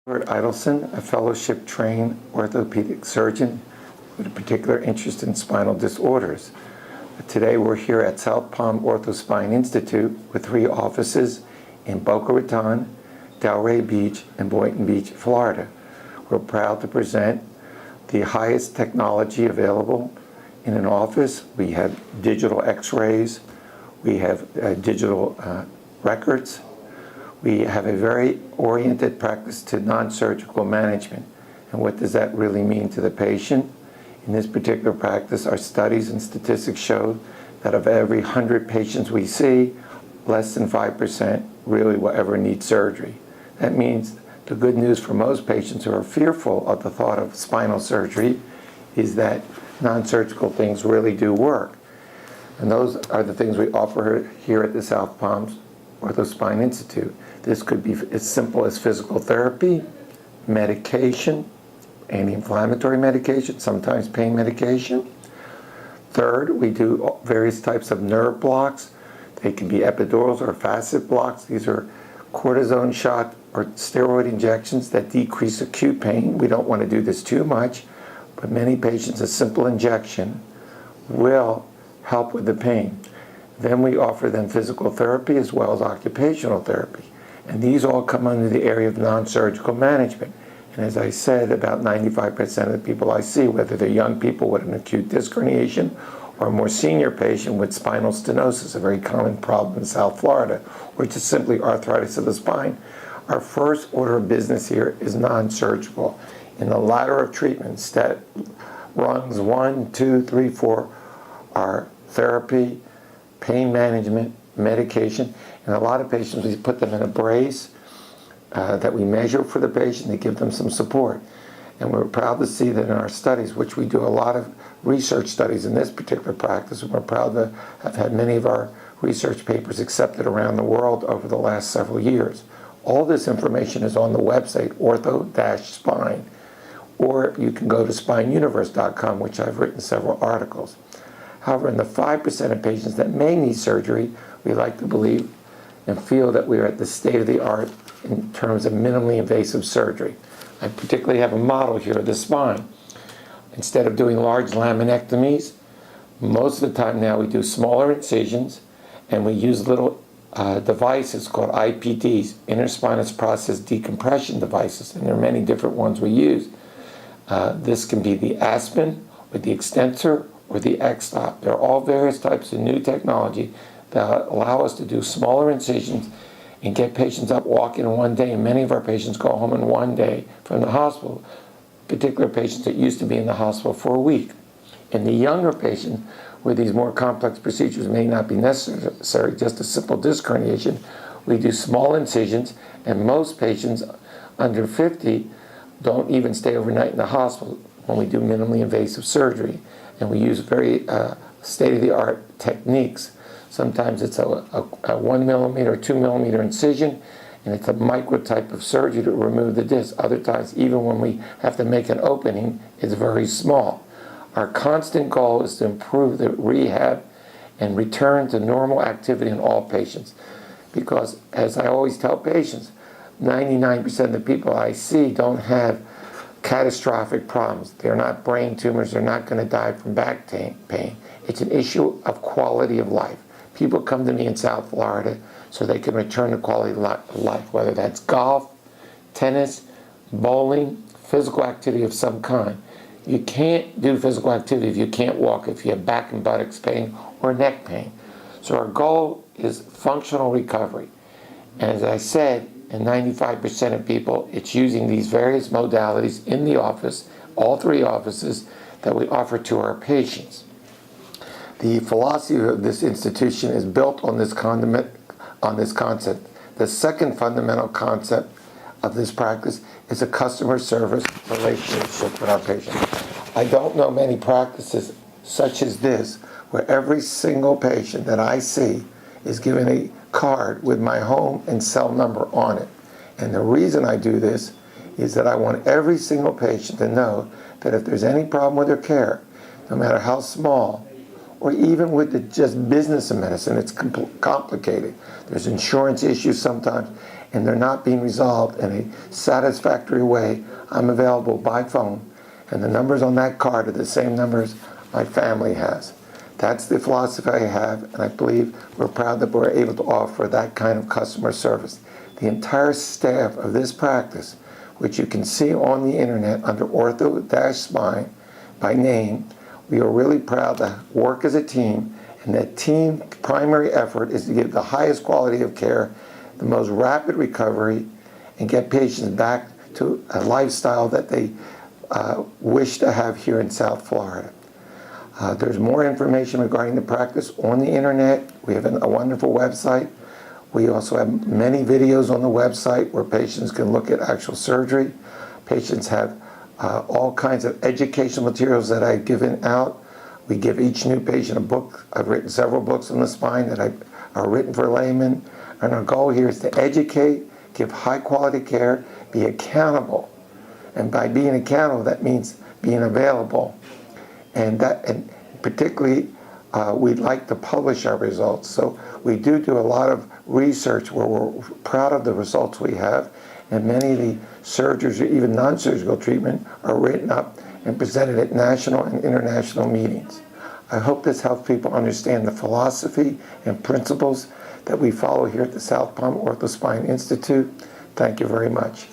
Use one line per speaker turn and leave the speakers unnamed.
Stuart Idelson, a fellowship-trained orthopedic surgeon with a particular interest in spinal disorders. Today we're here at South Palm OrthoSpine Institute with 3 offices in Boca Raton, Delray Beach, and Boynton Beach, Florida. We're proud to present the highest technology available in an office. We have digital x-rays, we have digital records. We have a very oriented practice to non-surgical management. And what does that really mean to the patient? In this particular practice, our studies and statistics show that of every 100 patients we see, less than 5% really will ever need surgery. That means the good news for most patients who are fearful of the thought of spinal surgery is that non-surgical things really do work. And those are the things we offer here at the South Palm OrthoSpine Institute. This could be as simple as physical therapy, medication, anti-inflammatory medication, sometimes pain medication. Third, we do various types of nerve blocks. They can be epidurals or facet blocks. These are cortisone shot or steroid injections that decrease acute pain. We don't want to do this too much, but many patients, a simple injection will help with the pain. Then we offer them physical therapy as well as occupational therapy. And these all come under the area of non-surgical management. And as I said, about 95% of the people I see, whether they're young people with an acute disc herniation or a more senior patient with spinal stenosis, a very common problem in South Florida, or just simply arthritis of the spine, our first order of business here is non-surgical. In the ladder of treatments that rungs 1, 2, 3, 4 are therapy, pain management, medication, and a lot of patients, we put them in a brace that we measure for the patient to give them some support. And we're proud to see that in our studies, which we do a lot of research studies in this particular practice, and we're proud to have had many of our research papers accepted around the world over the last several years. All this information is on the website, ortho-spine, or you can go to spineuniverse.com, which I've written several articles. However, in the 5% of patients that may need surgery, we like to believe and feel that we are at the state of the art in terms of minimally invasive surgery. I particularly have a model here of the spine. Instead of doing large laminectomies, most of the time now we do smaller incisions, and we use little devices called IPDs, interspinous process decompression devices, and there are many different ones we use. This can be the Aspen or the extensor or the X-Stop. They're all various types of new technology that allow us to do smaller incisions and get patients up walking in one day. And many of our patients go home in one day from the hospital, particular patients that used to be in the hospital for a week. In the younger patients, where these more complex procedures may not be necessary, just a simple disc herniation, we do small incisions, and most patients under 50 don't even stay overnight in the hospital when we do minimally invasive surgery. And we use very state-of-the-art techniques. Sometimes it's a 1 millimeter or 2 millimeter incision, and it's a micro type of surgery to remove the disc. Other times, even when we have to make an opening, it's very small. Our constant goal is to improve the rehab and return to normal activity in all patients. Because, as I always tell patients, 99% of the people I see don't have catastrophic problems. They're not brain tumors. They're not going to die from back pain. It's an issue of quality of life. People come to me in South Florida so they can return to quality of life, whether that's golf, tennis, bowling, physical activity of some kind. You can't do physical activity if you can't walk, if you have back and buttocks pain or neck pain. So our goal is functional recovery. And as I said, in 95% of people, it's using these various modalities in the office, all 3 offices, that we offer to our patients. The philosophy of this institution is built on this concept. The second fundamental concept of this practice is a customer service relationship with our patients. I don't know many practices such as this, where every single patient that I see is given a card with my home and cell number on it. And the reason I do this is that I want every single patient to know that if there's any problem with their care, no matter how small, or even with the just business of medicine, it's complicated. There's insurance issues sometimes. and they're not being resolved in a satisfactory way, I'm available by phone, and the numbers on that card are the same numbers my family has. That's the philosophy I have, and I believe we're proud that we're able to offer that kind of customer service. The entire staff of this practice, which you can see on the internet under Ortho-Spine by name, we are really proud to work as a team, and that team primary effort is to give the highest quality of care, the most rapid recovery, and get patients back to a lifestyle that they wish to have here in South Florida. There's more information regarding the practice on the internet. We have a wonderful website. We also have many videos on the website where patients can look at actual surgery. Patients have all kinds of educational materials that I've given out. We give each new patient a book. I've written several books on the spine that are written for laymen. And our goal here is to educate, give high quality care, be accountable. And by being accountable, that means being available. And particularly, we'd like to publish our results. So we do a lot of research where we're proud of the results we have. And many of the surgeries or even non-surgical treatment are written up and presented at national and international meetings. I hope this helps people understand the philosophy and principles that we follow here at the South Palm Ortho Spine Institute. Thank you very much.